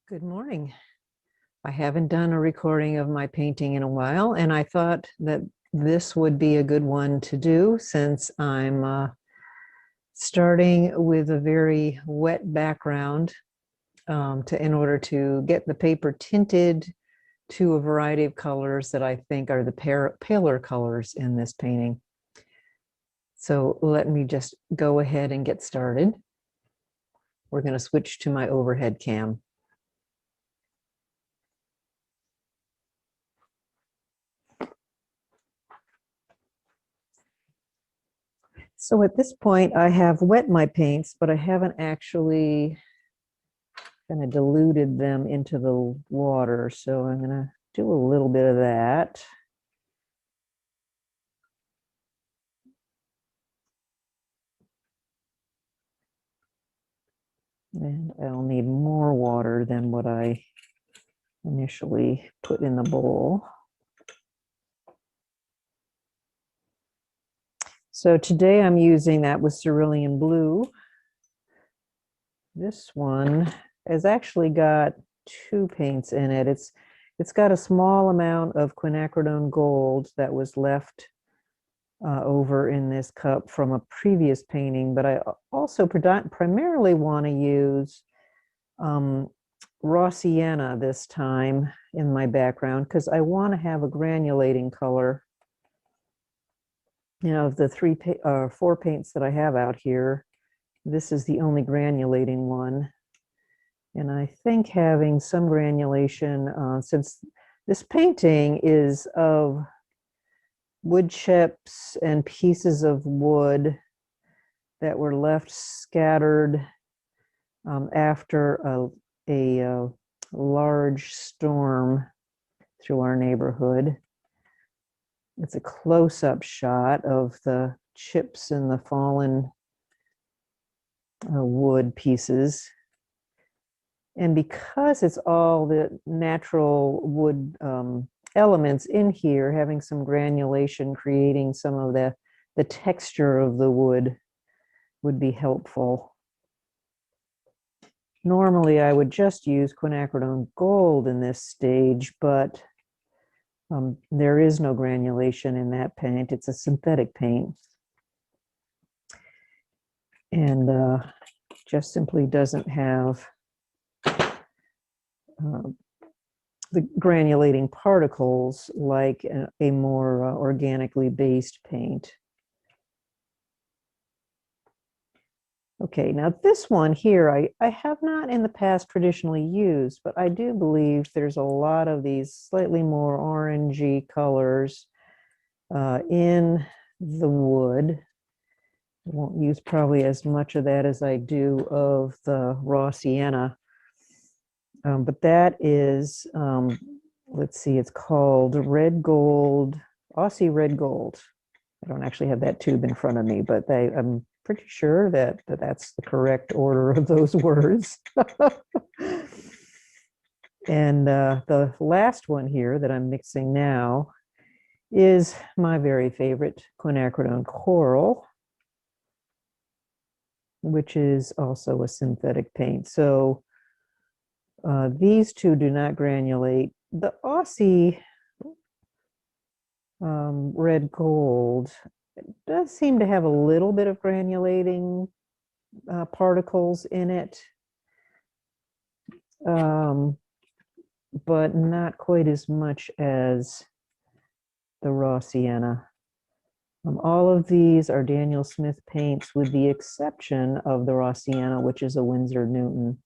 Good morning. I haven't done a recording of my painting in a while, and I thought that this would be a good one to do since I'm starting with a very wet background in order to get the paper tinted to a variety of colors that I think are the paler colors in this painting. So let me just go ahead and get started. We're going to switch to my overhead cam. So at this point, I have wet my paints, but I haven't actually kind of diluted them into the water. So I'm going to do a little bit of that. And I'll need more water than what I initially put in the bowl. So today I'm using that with Cerulean Blue. This one has actually got two paints in it. It's got a small amount of quinacridone gold that was left over in this cup from a previous painting, but I also primarily want to use raw sienna this time in my background because I want to have a granulating color. You know, of the four paints that I have out here, this is the only granulating one. And I think having some granulation, since this painting is of wood chips and pieces of wood that were left scattered after a large storm through our neighborhood. It's a close-up shot of the chips and the fallen wood pieces. And because it's all the natural wood elements in here, having some granulation, creating some of the texture of the wood would be helpful. Normally, I would just use quinacridone gold in this stage, but there is no granulation in that paint. It's a synthetic paint. And just simply doesn't have the granulating particles like a more organically based paint. Okay, now this one here, I have not in the past traditionally used, but I do believe there's a lot of these slightly more orangey colors in the wood. I won't use probably as much of that as I do of the raw sienna. But that is, let's see, it's called red gold, Ausie red gold. I don't actually have that tube in front of me, but I'm pretty sure that that's the correct order of those words. And the last one here that I'm mixing now is my very favorite quinacridone coral, which is also a synthetic paint. So these two do not granulate. The Ausie red gold does seem to have a little bit of granulating particles in it, but not quite as much as the raw sienna. All of these are Daniel Smith paints with the exception of the raw sienna, which is a Windsor Newton.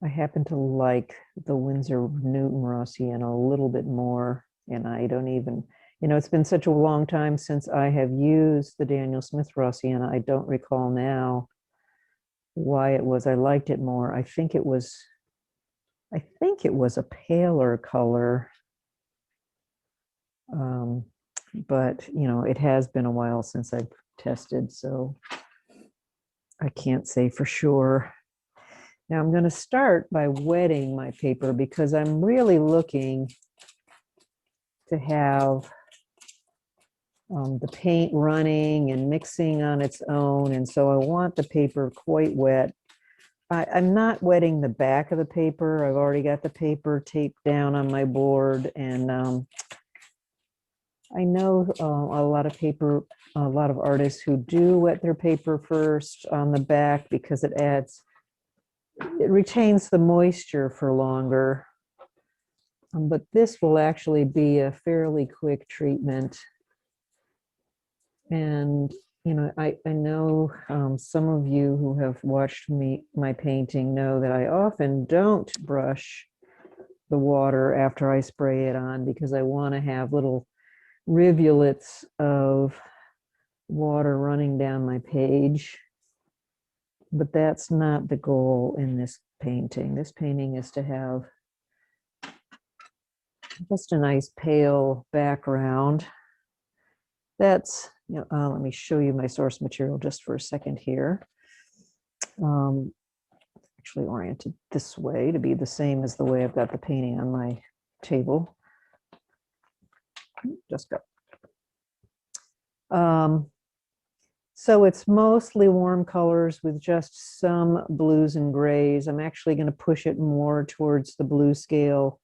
I happen to like the Windsor Newton raw sienna a little bit more, and I don't even, you know, it's been such a long time since I have used the Daniel Smith raw sienna. I don't recall now why it was I liked it more. I think it was a paler color, but you know, it has been a while since I've tested, so I can't say for sure. Now I'm going to start by wetting my paper because I'm really looking to have the paint running and mixing on its own. And so I want the paper quite wet. I'm not wetting the back of the paper. I've already got the paper taped down on my board. And I know a lot of artists who do wet their paper first on the back because it retains the moisture for longer. But this will actually be a fairly quick treatment. And, you know, I know some of you who have watched my painting know that I often don't brush the water after I spray it on because I want to have little rivulets of water running down my page. But that's not the goal in this painting. This painting is to have just a nice pale background. That's, you know, let me show you my source material just for a second here. Actually oriented this way to be the same as the way I've got the painting on my table. Just go. So it's mostly warm colors with just some blues and grays. I'm actually going to push it more towards the blue scale.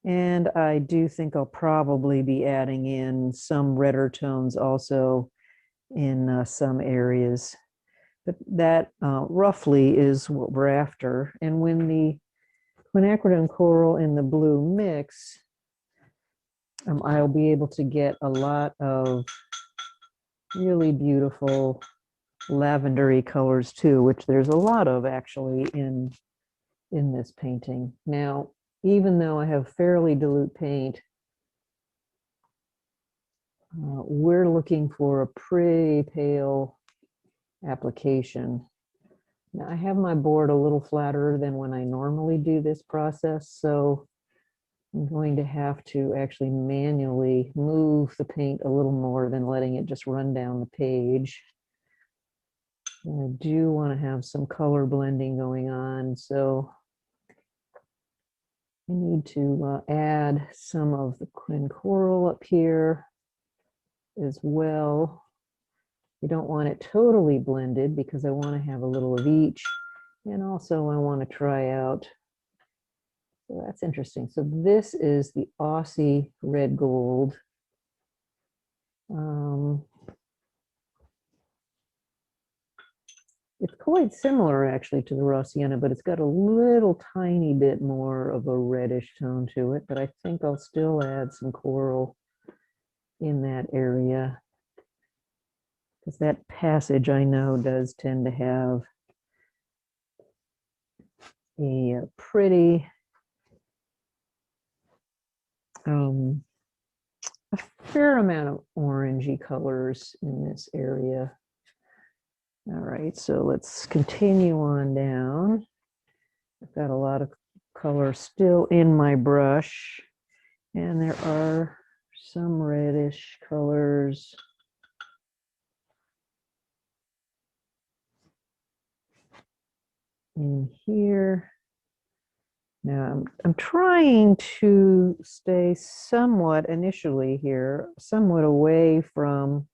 And I do think I'll probably be adding in some redder tones also in some areas. But that roughly is what we're after. And when the quinacridone coral and the blue mix, I'll be able to get a lot of really beautiful lavendery colors too, which there's a lot of actually in this painting. Now, even though I have fairly dilute paint, we're looking for a pretty pale application. Now, I have my board a little flatter than when I normally do this process, so I'm going to have to actually manually move the paint a little more than letting it just run down the page. And I do want to have some color blending going on, so I need to add some of the quin coral up here as well. You don't want it totally blended because I want to have a little of each. And also I want to try out, so that's interesting. So this is the Ausie red gold. It's quite similar actually to the raw sienna, but it's got a little tiny bit more of a reddish tone to it, but I think I'll still add some coral in that area because that passage I know does tend to have a pretty a fair amount of orangey colors in this area. All right, so let's continue on down. I've got a lot of color still in my brush, and there are some reddish colors. In here. Now I'm trying to stay somewhat initially here, somewhat away from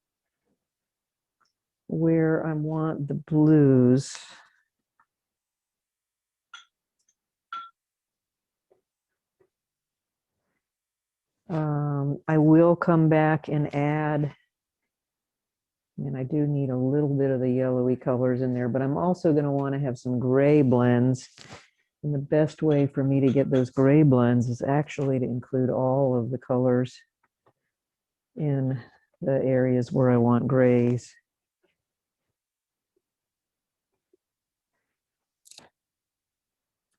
where I want the blues. I will come back and add, and I do need a little bit of the yellowy colors in there, but I'm also going to want to have some gray blends. And the best way for me to get those gray blends is actually to include all of the colors in the areas where I want grays.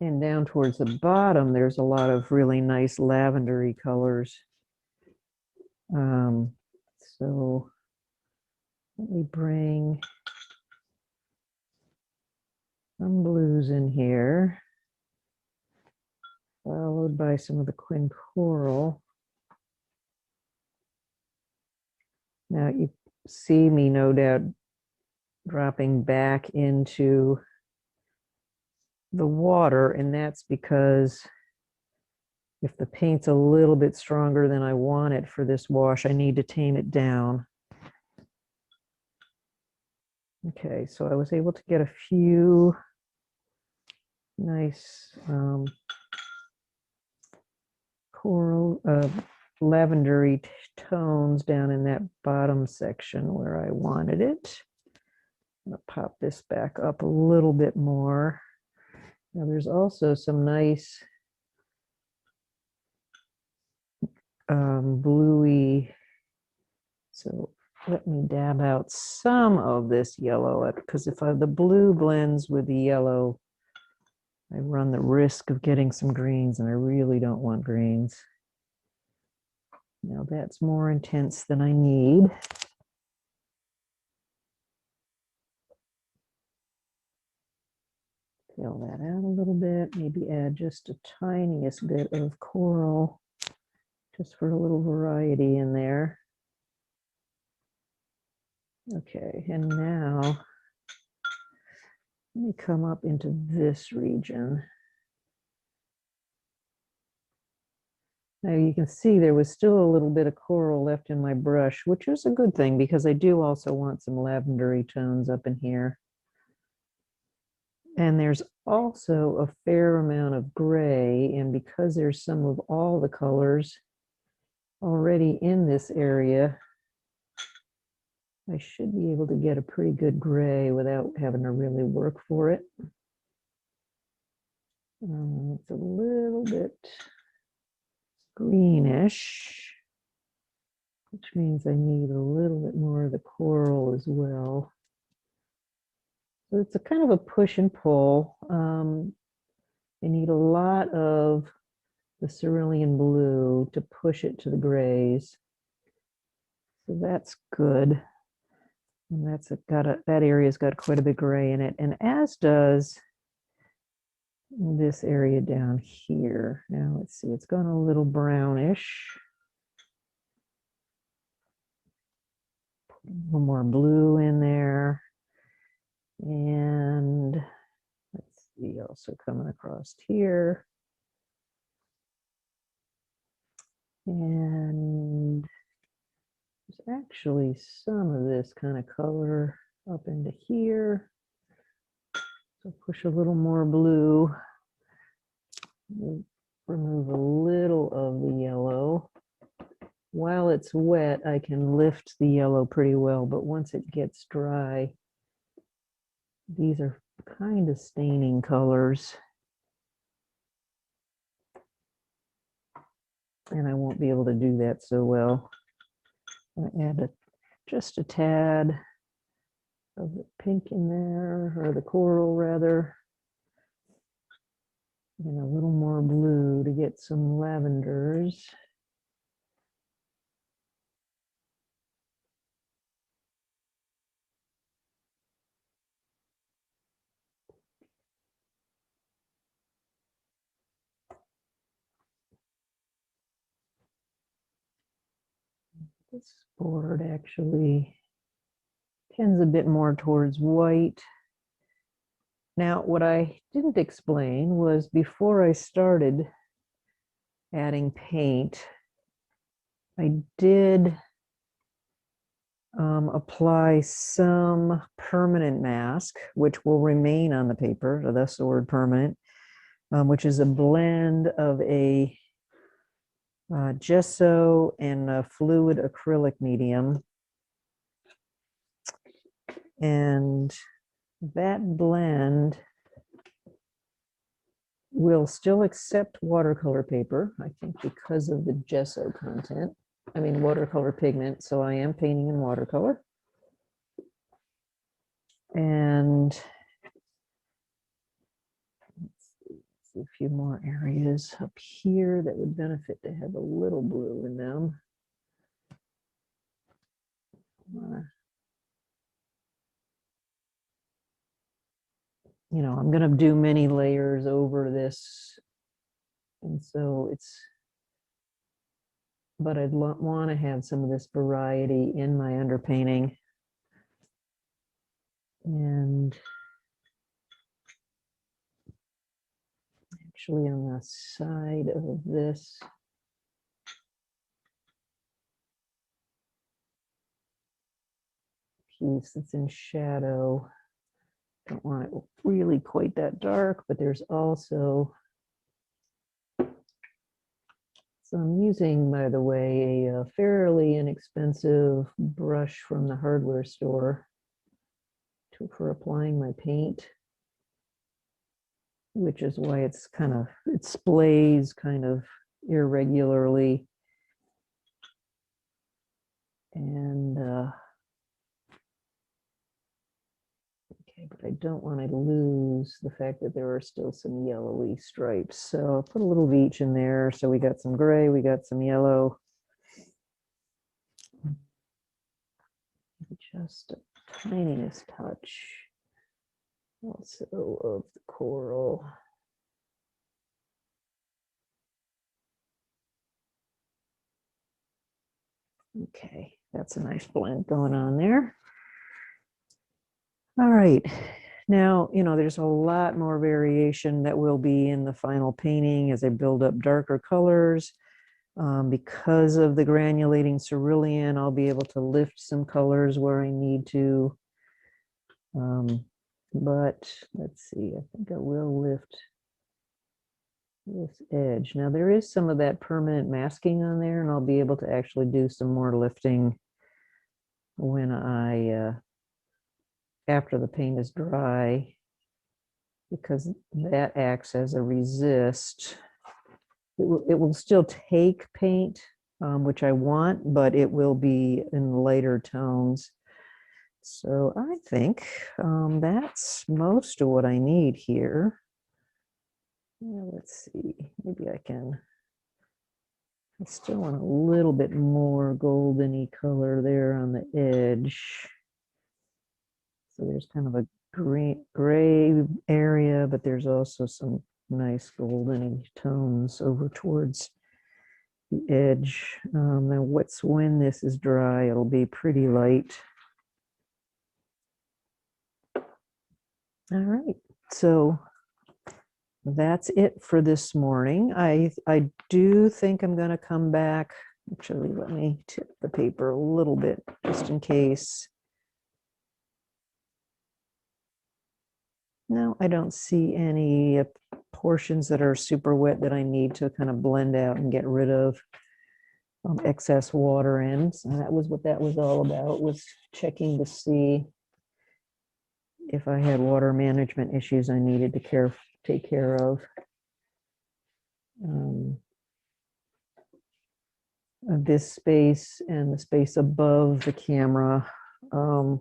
And down towards the bottom, there's a lot of really nice lavendery colors. So let me bring some blues in here, followed by some of the quin coral. Now you see me no doubt dropping back into the water, and that's because if the paint's a little bit stronger than I want it for this wash, I need to tame it down. Okay, so I was able to get a few nice coral, lavendery tones down in that bottom section where I wanted it. I'm gonna pop this back up a little bit more. Now there's also some nice bluey, so let me dab out some of this yellow, because if the blue blends with the yellow, I run the risk of getting some greens, and I really don't want greens. Now that's more intense than I need. Fill that out a little bit, maybe add just a tiniest bit of coral, just for a little variety in there. Okay, and now let me come up into this region. Now you can see there was still a little bit of coral left in my brush, which is a good thing because I do also want some lavendery tones up in here. And there's also a fair amount of gray, and because there's some of all the colors already in this area, I should be able to get a pretty good gray without having to really work for it. It's a little bit greenish, which means I need a little bit more of the coral as well. So it's a kind of a push and pull. I need a lot of the cerulean blue to push it to the grays. So that's good. And that's that area's got quite a bit gray in it, and as does this area down here. Now let's see, it's gone a little brownish. Put a little more blue in there. And let's see, also coming across here. And there's actually some of this kind of color up into here. So push a little more blue. Remove a little of the yellow. While it's wet, I can lift the yellow pretty well, but once it gets dry, these are kind of staining colors. And I won't be able to do that so well. I add just a tad of the pink in there, or the coral rather, and a little more blue to get some lavenders. This board actually tends a bit more towards white. Now, what I didn't explain was before I started adding paint, I did apply some permanent mask, which will remain on the paper, so that's the word permanent, which is a blend of a gesso and a fluid acrylic medium. And that blend will still accept watercolor paper, I think, because of the gesso content. I mean, watercolor pigment, so I am painting in watercolor. And let's see a few more areas up here that would benefit to have a little blue in them. You know, I'm going to do many layers over this, and so but I'd want to have some of this variety in my underpainting. And actually on the side of this, piece that's in shadow. Don't want it really quite that dark, but there's also, so I'm using, by the way, a fairly inexpensive brush from the hardware store for applying my paint, which is why it's kind of, it splays kind of irregularly. And okay, but I don't want to lose the fact that there are still some yellowy stripes. So I'll put a little of each in there. So we got some gray, we got some yellow. Just a tiniest touch also of the coral. Okay, that's a nice blend going on there. All right, now, you know, there's a lot more variation that will be in the final painting as I build up darker colors. Because of the granulating cerulean, I'll be able to lift some colors where I need to. But let's see, I think I will lift this edge. Now there is some of that permanent masking on there, and I'll be able to actually do some more lifting when I, after the paint is dry, because that acts as a resist. It will still take paint, which I want, but it will be in lighter tones. So I think that's most of what I need here. Let's see, maybe I can, I still want a little bit more goldeny color there on the edge. So there's kind of a gray area, but there's also some nice goldeny tones over towards the edge. Now when this is dry, it'll be pretty light. All right, so that's it for this morning. I do think I'm going to come back. Actually, let me tip the paper a little bit just in case. No, I don't see any portions that are super wet that I need to kind of blend out and get rid of excess water in. So that was what that was all about, was checking to see if I had water management issues I needed to take care of. This space and the space above the camera, in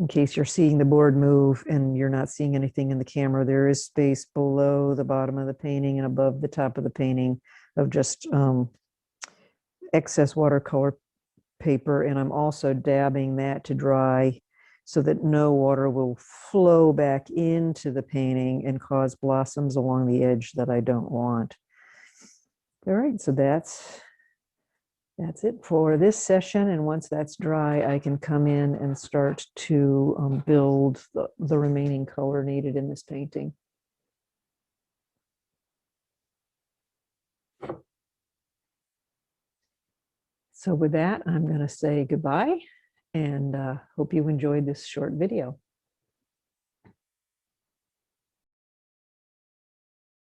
case you're seeing the board move and you're not seeing anything in the camera, there is space below the bottom of the painting and above the top of the painting of just excess watercolor paper. And I'm also dabbing that to dry so that no water will flow back into the painting and cause blossoms along the edge that I don't want. All right, so that's it for this session. And once that's dry, I can come in and start to build the remaining color needed in this painting. So with that, I'm going to say goodbye and hope you enjoyed this short video.